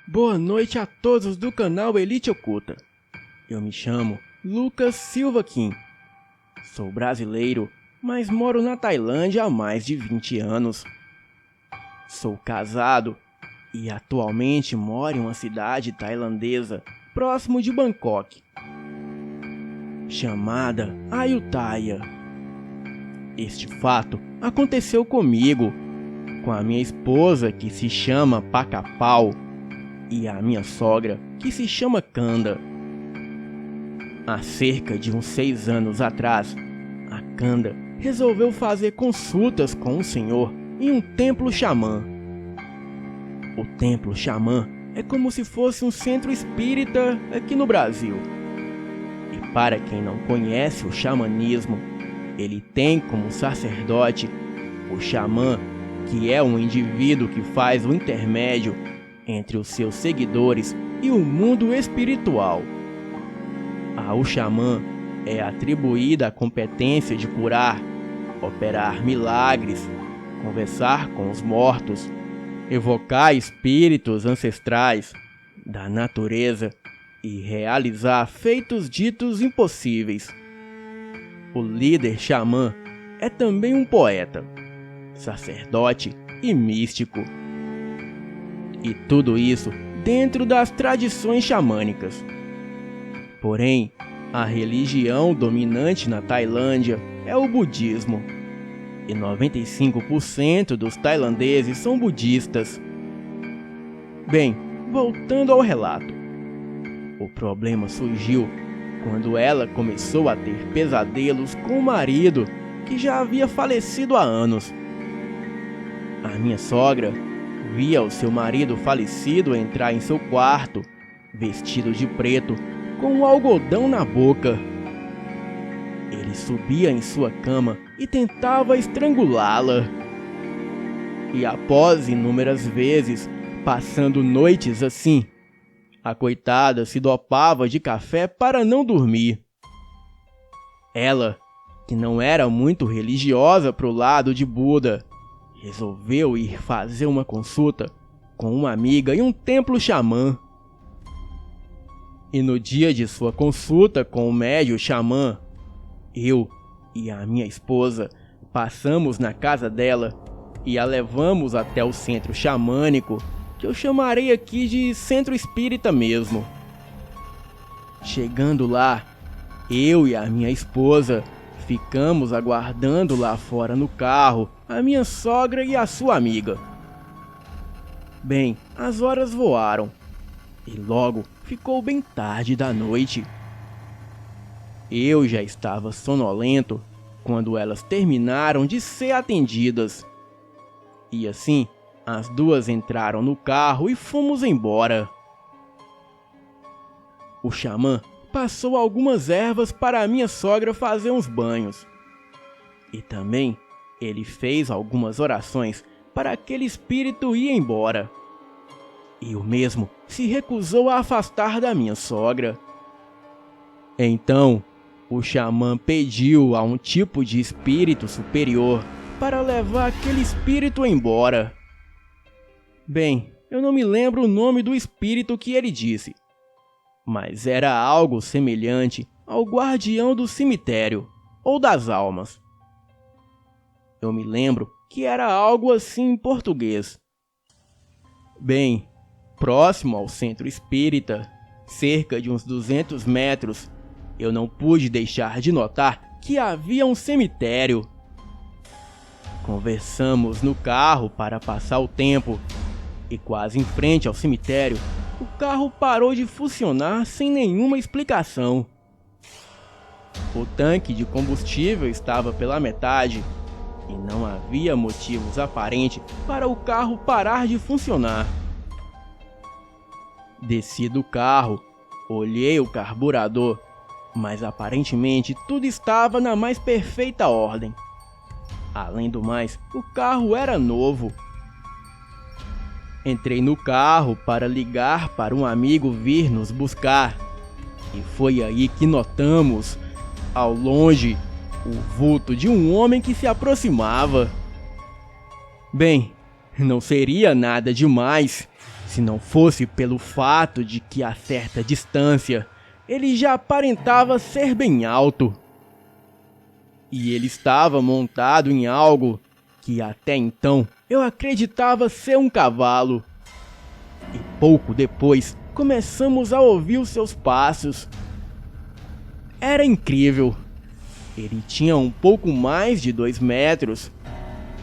Boa noite a todos do canal Elite Oculta. Eu me chamo Lucas Silva Kim. Sou brasileiro, mas moro na Tailândia há mais de 20 anos. Sou casado e atualmente moro em uma cidade tailandesa próximo de Bangkok, chamada Ayutthaya. Este fato aconteceu comigo, com a minha esposa, que se chama Pacapau, e a minha sogra, que se chama Kanda. Há cerca de uns 6 anos atrás, a Kanda resolveu fazer consultas com o senhor em um templo xamã. O templo xamã é como se fosse um centro espírita aqui no Brasil. E para quem não conhece o xamanismo, ele tem como sacerdote o xamã, que é um indivíduo que faz o intermédio entre os seus seguidores e o mundo espiritual. Ao xamã é atribuída a competência de curar, operar milagres, conversar com os mortos, evocar espíritos ancestrais da natureza e realizar feitos ditos impossíveis. O líder xamã é também um poeta, sacerdote e místico. E tudo isso dentro das tradições xamânicas. Porém, a religião dominante na Tailândia é o budismo. E 95% dos tailandeses são budistas. Bem, voltando ao relato. O problema surgiu quando ela começou a ter pesadelos com o marido, que já havia falecido há anos. A minha sogra via o seu marido falecido entrar em seu quarto, vestido de preto, com um algodão na boca. Ele subia em sua cama e tentava estrangulá-la. E após inúmeras vezes, passando noites assim, a coitada se dopava de café para não dormir. Ela, que não era muito religiosa pro lado de Buda, resolveu ir fazer uma consulta com uma amiga em um templo xamã. E no dia de sua consulta com o médium xamã, eu e a minha esposa passamos na casa dela e a levamos até o centro xamânico, que eu chamarei aqui de centro espírita mesmo. Chegando lá, eu e a minha esposa ficamos aguardando lá fora no carro a minha sogra e a sua amiga. Bem, as horas voaram e logo ficou bem tarde da noite. Eu já estava sonolento quando elas terminaram de ser atendidas. E assim, as duas entraram no carro e fomos embora. O xamã passou algumas ervas para a minha sogra fazer uns banhos. E também ele fez algumas orações para aquele espírito ir embora. E o mesmo se recusou a afastar da minha sogra. Então, o xamã pediu a um tipo de espírito superior para levar aquele espírito embora. Bem, eu não me lembro o nome do espírito que ele disse, mas era algo semelhante ao guardião do cemitério ou das almas. Eu me lembro que era algo assim em português. Bem, próximo ao centro espírita, cerca de uns 200 metros, eu não pude deixar de notar que havia um cemitério. Conversamos no carro para passar o tempo, e quase em frente ao cemitério, o carro parou de funcionar sem nenhuma explicação. O tanque de combustível estava pela metade e não havia motivos aparentes para o carro parar de funcionar. Desci do carro, olhei o carburador, mas aparentemente tudo estava na mais perfeita ordem. Além do mais, o carro era novo. Entrei no carro para ligar para um amigo vir nos buscar. E foi aí que notamos, ao longe, o vulto de um homem que se aproximava. Bem, não seria nada demais, se não fosse pelo fato de que a certa distância ele já aparentava ser bem alto. E ele estava montado em algo que até então eu acreditava ser um cavalo. E pouco depois começamos a ouvir os seus passos. Era incrível. Ele tinha um pouco mais de 2 metros.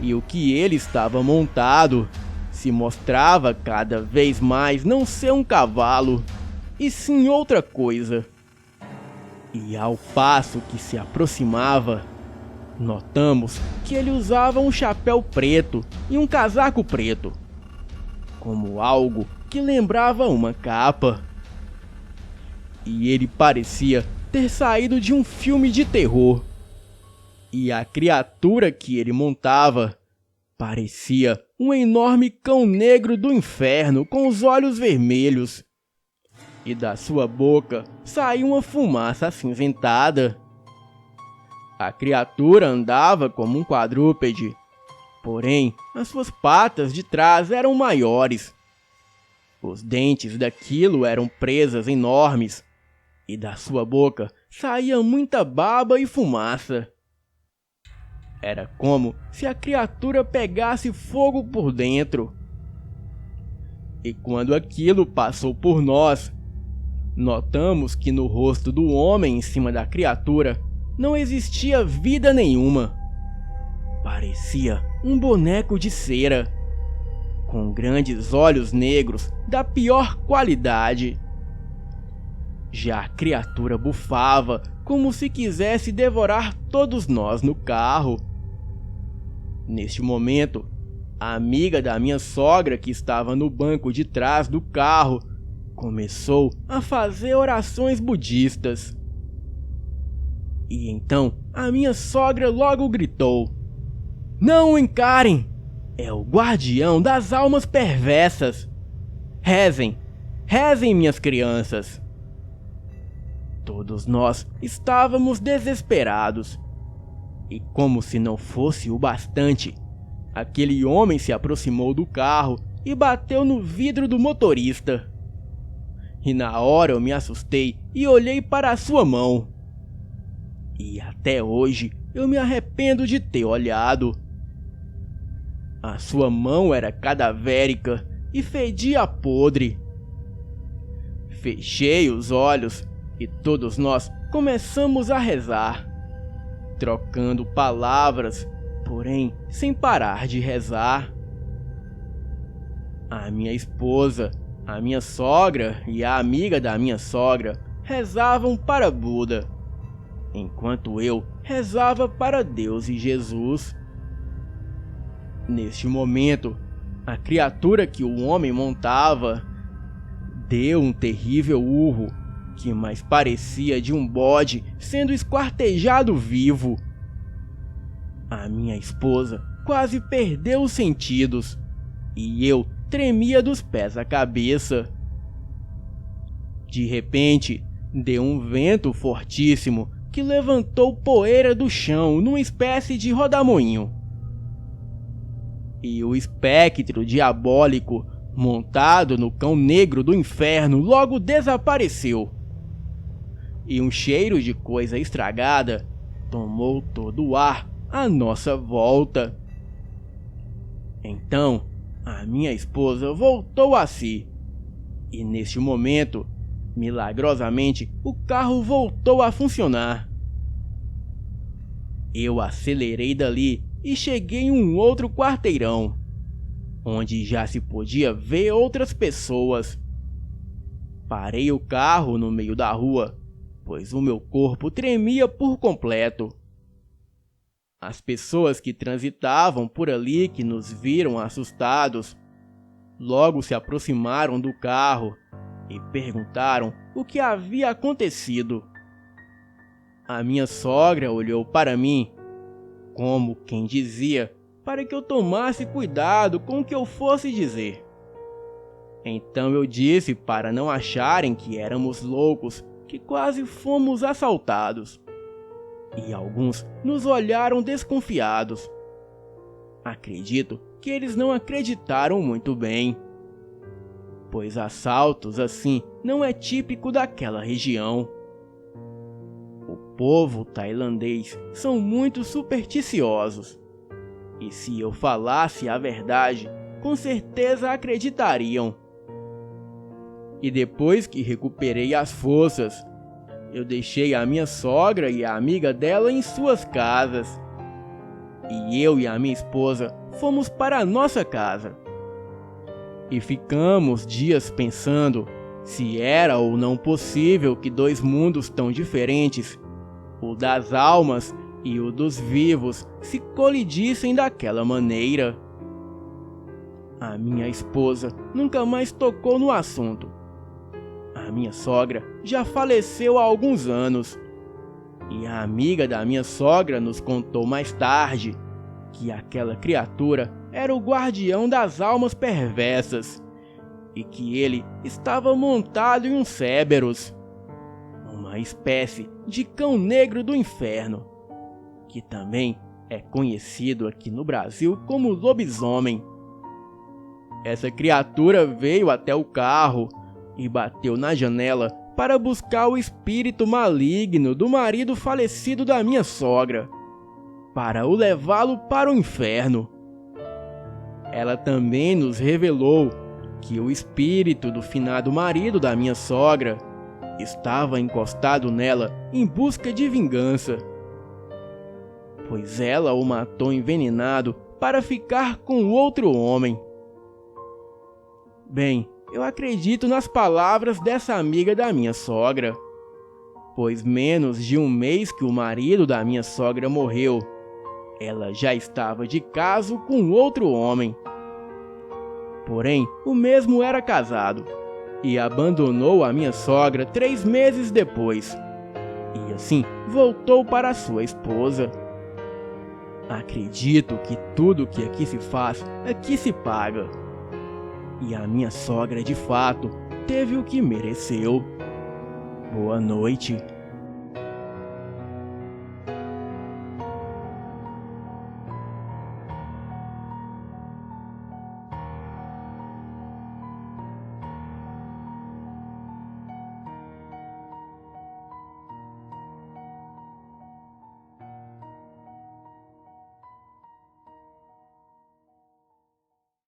E o que ele estava montado se mostrava cada vez mais não ser um cavalo, e sim outra coisa. E ao passo que se aproximava, notamos que ele usava um chapéu preto e um casaco preto, como algo que lembrava uma capa. E ele parecia ter saído de um filme de terror. E a criatura que ele montava parecia um enorme cão negro do inferno com os olhos vermelhos. E da sua boca saía uma fumaça acinzentada. A criatura andava como um quadrúpede, porém as suas patas de trás eram maiores. Os dentes daquilo eram presas enormes, e da sua boca saía muita baba e fumaça. Era como se a criatura pegasse fogo por dentro. E quando aquilo passou por nós, notamos que no rosto do homem em cima da criatura não existia vida nenhuma. Parecia um boneco de cera, com grandes olhos negros da pior qualidade. Já a criatura bufava como se quisesse devorar todos nós no carro. Neste momento, a amiga da minha sogra, que estava no banco de trás do carro, começou a fazer orações budistas. E então a minha sogra logo gritou: "Não o encarem! É o guardião das almas perversas! Rezem! Rezem, minhas crianças!" Todos nós estávamos desesperados. E como se não fosse o bastante, aquele homem se aproximou do carro e bateu no vidro do motorista. E na hora eu me assustei e olhei para a sua mão. E até hoje eu me arrependo de ter olhado. A sua mão era cadavérica e fedia podre. Fechei os olhos e todos nós começamos a rezar, trocando palavras, porém sem parar de rezar. A minha esposa, a minha sogra e a amiga da minha sogra rezavam para Buda, enquanto eu rezava para Deus e Jesus. Neste momento, a criatura que o homem montava deu um terrível urro, que mais parecia de um bode sendo esquartejado vivo. A minha esposa quase perdeu os sentidos, e eu tremia dos pés à cabeça. De repente, deu um vento fortíssimo que levantou poeira do chão numa espécie de rodamoinho. E o espectro diabólico, montado no cão negro do inferno, logo desapareceu. E um cheiro de coisa estragada tomou todo o ar à nossa volta. Então, a minha esposa voltou a si, e neste momento, milagrosamente, o carro voltou a funcionar. Eu acelerei dali e cheguei em um outro quarteirão, onde já se podia ver outras pessoas. Parei o carro no meio da rua, pois o meu corpo tremia por completo. As pessoas que transitavam por ali, que nos viram assustados, logo se aproximaram do carro e perguntaram o que havia acontecido. A minha sogra olhou para mim, como quem dizia para que eu tomasse cuidado com o que eu fosse dizer. Então eu disse para não acharem que éramos loucos, que quase fomos assaltados. E alguns nos olharam desconfiados. Acredito que eles não acreditaram muito bem. pois assaltos assim não é típico daquela região. O povo tailandês são muito supersticiosos, e se eu falasse a verdade, com certeza acreditariam. E depois que recuperei as forças, eu deixei a minha sogra e a amiga dela em suas casas, e eu e a minha esposa fomos para a nossa casa. E ficamos dias pensando se era ou não possível que dois mundos tão diferentes, o das almas e o dos vivos, se colidissem daquela maneira. A minha esposa nunca mais tocou no assunto. A minha sogra já faleceu há alguns anos, e a amiga da minha sogra nos contou mais tarde que aquela criatura era o guardião das almas perversas e que ele estava montado em um Cerberus, uma espécie de cão negro do inferno, que também é conhecido aqui no Brasil como lobisomem. Essa criatura veio até o carro e bateu na janela para buscar o espírito maligno do marido falecido da minha sogra, para o levá-lo para o inferno. Ela também nos revelou que o espírito do finado marido da minha sogra estava encostado nela em busca de vingança, pois ela o matou envenenado para ficar com outro homem. Bem, eu acredito nas palavras dessa amiga da minha sogra, pois menos de um mês que o marido da minha sogra morreu, ela já estava de caso com outro homem. Porém, o mesmo era casado e abandonou a minha sogra 3 meses depois, e assim voltou para sua esposa. Acredito que tudo que aqui se faz, aqui se paga. E a minha sogra de fato teve o que mereceu. Boa noite.